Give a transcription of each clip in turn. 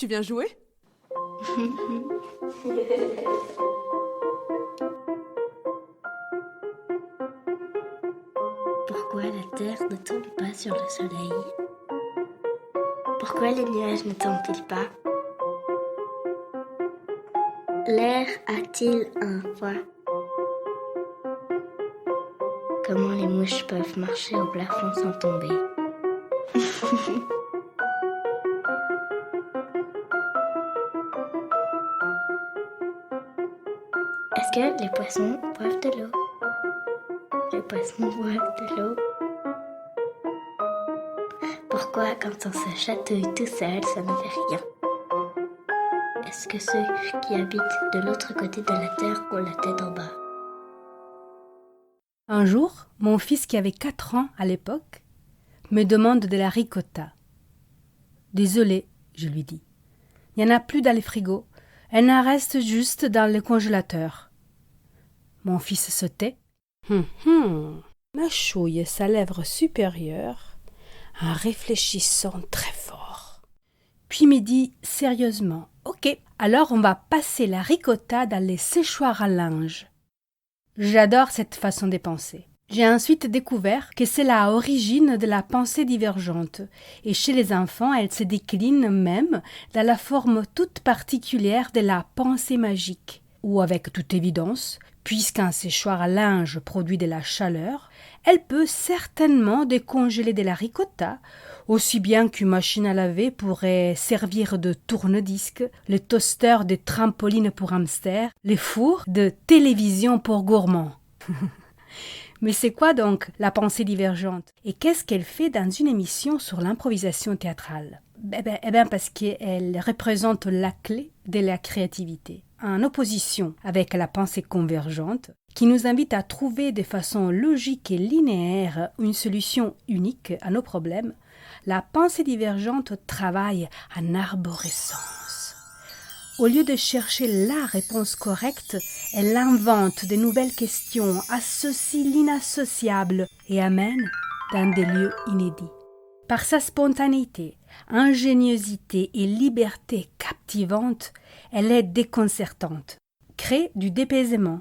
tu viens jouer? Pourquoi la Terre ne tourne pas sur le Soleil? Pourquoi les nuages ne tombent-ils pas? L'air a-t-il un poids? Comment les mouches peuvent marcher au plafond sans tomber? Est-ce que les poissons boivent de l'eau? Les poissons boivent de l'eau. Pourquoi, quand on se chatouille tout seul, ça ne fait rien? Est-ce que ceux qui habitent de l'autre côté de la Terre ont la tête en bas? Un jour, mon fils qui avait 4 ans à l'époque me demande de la ricotta. Désolé, je lui dis. Il n'y en a plus dans les frigos. Elle en reste juste dans le congélateur. Mon fils se tait. Mâchouille sa lèvre supérieure en réfléchissant très fort. Puis me dit sérieusement, « Ok, alors on va passer la ricotta dans les séchoirs à linge. » J'adore cette façon de penser. J'ai ensuite découvert que c'est la origine de la pensée divergente, et chez les enfants, elle se décline même dans la forme toute particulière de la pensée magique, où avec toute évidence, puisqu'un séchoir à linge produit de la chaleur, elle peut certainement décongeler de la ricotta, aussi bien qu'une machine à laver pourrait servir de tourne-disque, le toaster de trampoline pour hamster, les fours de télévision pour gourmands. Mais c'est quoi donc la pensée divergente? Et qu'est-ce qu'elle fait dans une émission sur l'improvisation théâtrale? Parce qu'elle représente la clé de la créativité, en opposition avec la pensée convergente, qui nous invite à trouver de façon logique et linéaire une solution unique à nos problèmes. La pensée divergente travaille en arborescence. Au lieu de chercher la réponse correcte, elle invente de nouvelles questions, associe l'inassociable et amène dans des lieux inédits. Par sa spontanéité, ingéniosité et liberté captivante, elle est déconcertante, crée du dépaysement,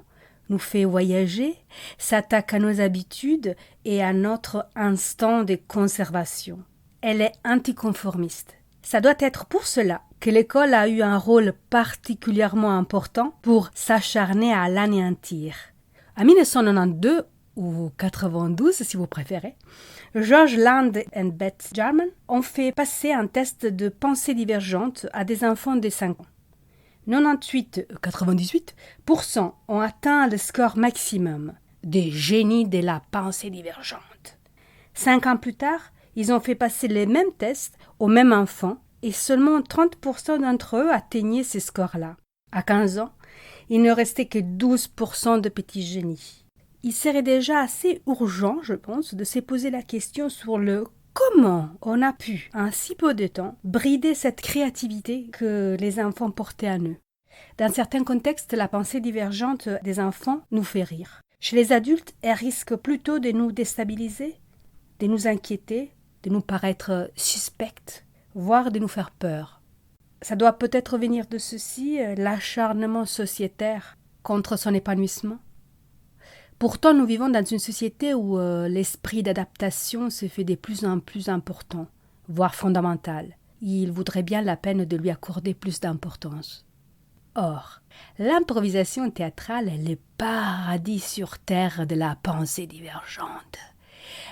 nous fait voyager, s'attaque à nos habitudes et à notre instinct de conservation. Elle est anticonformiste. Ça doit être pour cela que l'école a eu un rôle particulièrement important pour s'acharner à l'anéantir. En 1992, ou 92 si vous préférez, George Land et Beth Jarman ont fait passer un test de pensée divergente à des enfants de 5 ans. 98% ont atteint le score maximum, des génies de la pensée divergente. 5 ans plus tard, ils ont fait passer les mêmes tests aux mêmes enfants et seulement 30% d'entre eux atteignaient ces scores-là. À 15 ans, il ne restait que 12% de petits génies. Il serait déjà assez urgent, je pense, de se poser la question sur le comment on a pu, en si peu de temps, brider cette créativité que les enfants portaient en eux. Dans certains contextes, la pensée divergente des enfants nous fait rire. Chez les adultes, elle risque plutôt de nous déstabiliser, de nous inquiéter, de nous paraître suspectes, voire de nous faire peur. Ça doit peut-être venir de ceci, l'acharnement sociétaire contre son épanouissement. Pourtant, nous vivons dans une société où l'esprit d'adaptation se fait de plus en plus important, voire fondamental. Il vaudrait bien la peine de lui accorder plus d'importance. Or, l'improvisation théâtrale est le paradis sur terre de la pensée divergente.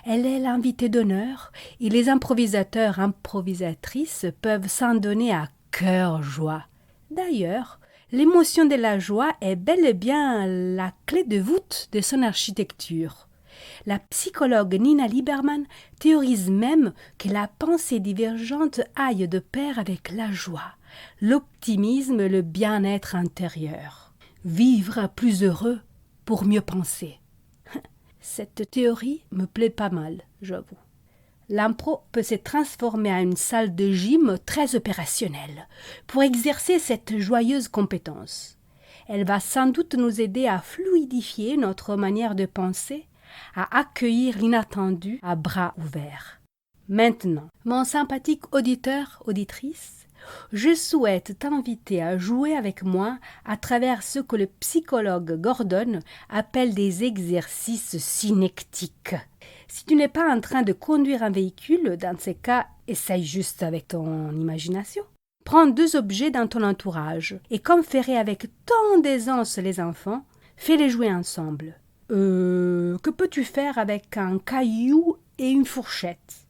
Elle est l'invitée d'honneur et les improvisateurs improvisatrices peuvent s'en donner à cœur joie. D'ailleurs, l'émotion de la joie est bel et bien la clé de voûte de son architecture. La psychologue Nina Lieberman théorise même que la pensée divergente aille de pair avec la joie, l'optimisme et le bien-être intérieur. Vivre plus heureux pour mieux penser. Cette théorie me plaît pas mal, j'avoue. L'impro peut se transformer en une salle de gym très opérationnelle pour exercer cette joyeuse compétence. Elle va sans doute nous aider à fluidifier notre manière de penser, à accueillir l'inattendu à bras ouverts. Maintenant, mon sympathique auditeur, auditrice, je souhaite t'inviter à jouer avec moi à travers ce que le psychologue Gordon appelle des exercices synectiques. Si tu n'es pas en train de conduire un véhicule, dans ces cas, essaye juste avec ton imagination. Prends 2 objets dans ton entourage et comme feraient avec tant d'aisance les enfants, fais-les jouer ensemble. Que peux-tu faire avec un caillou et une fourchette?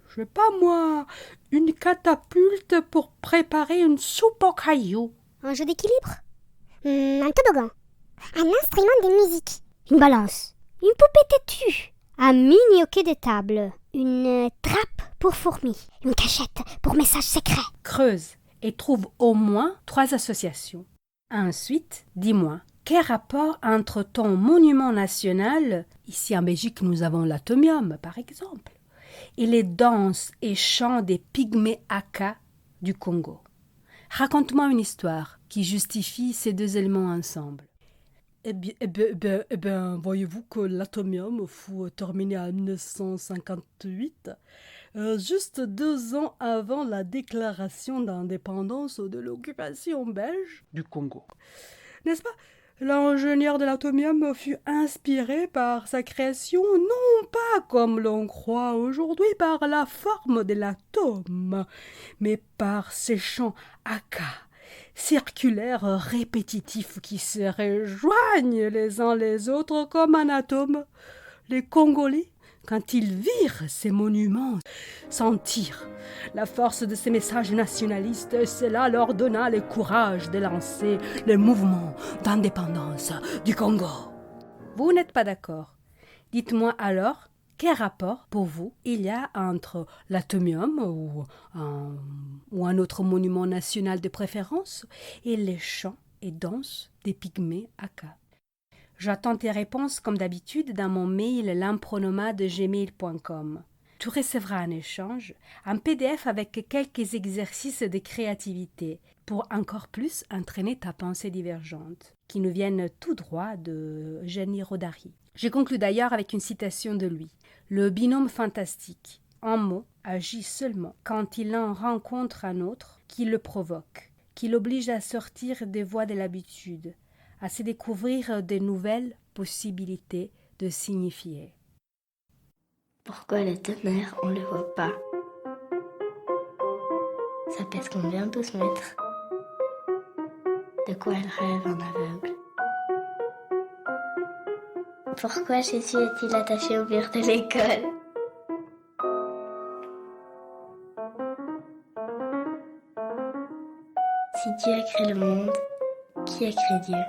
Je sais pas moi, une catapulte pour préparer une soupe au caillou. Un jeu d'équilibre, un toboggan, un instrument de musique, une balance, une poupée têtue, un mini hockey de table, une trappe pour fourmis, une cachette pour messages secrets. Creuse et trouve au moins 3 associations. Ensuite, dis-moi, quel rapport entre ton monument national, ici en Belgique nous avons l'atomium par exemple, et les danses et chants des pygmées Aka du Congo? Raconte-moi une histoire qui justifie ces 2 éléments ensemble. Eh bien, voyez-vous que l'atomium fut terminé en 1958, juste 2 ans avant la déclaration d'indépendance de l'occupation belge du Congo. N'est-ce pas? L'ingénieur de l'atomium fut inspiré par sa création, non pas comme l'on croit aujourd'hui par la forme de l'atome, mais par ses champs Aka, circulaires répétitifs qui se rejoignent les uns les autres comme un atome. Les Congolais, quand ils virent ces monuments, sentirent la force de ces messages nationalistes et cela leur donna le courage de lancer le mouvement d'indépendance du Congo. Vous n'êtes pas d'accord? Dites-moi alors, quel rapport pour vous il y a entre l'atomium ou un autre monument national de préférence et les chants et danses des pygmées Aka? J'attends tes réponses comme d'habitude dans mon mail lampronomade@gmail.com. Tu recevras en échange un PDF avec quelques exercices de créativité pour encore plus entraîner ta pensée divergente, qui nous viennent tout droit de Jenny Rodari. Je conclus d'ailleurs avec une citation de lui. Le binôme fantastique, un mot, agit seulement quand il en rencontre un autre qui le provoque, qui l'oblige à sortir des voies de l'habitude, à se découvrir de nouvelles possibilités de signifier. Pourquoi le tonnerre, on le voit pas? Ça pèse combien 12 mètres? De quoi elle rêve un aveugle? Pourquoi Jésus est-il attaché au mur de l'école? Si Dieu a créé le monde, qui a créé Dieu?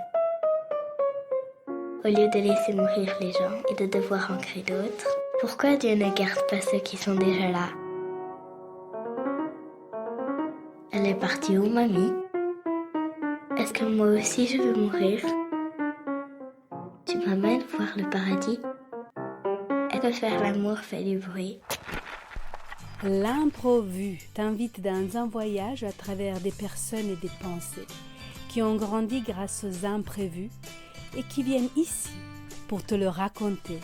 Au lieu de laisser mourir les gens et de devoir en créer d'autres, pourquoi Dieu ne garde pas ceux qui sont déjà là? Elle est partie où, mamie? Est-ce que moi aussi je veux mourir? Tu m'amènes voir le paradis? Est-ce que faire l'amour fait du bruit? L'improvue t'invite dans un voyage à travers des personnes et des pensées qui ont grandi grâce aux imprévus et qui viennent ici pour te le raconter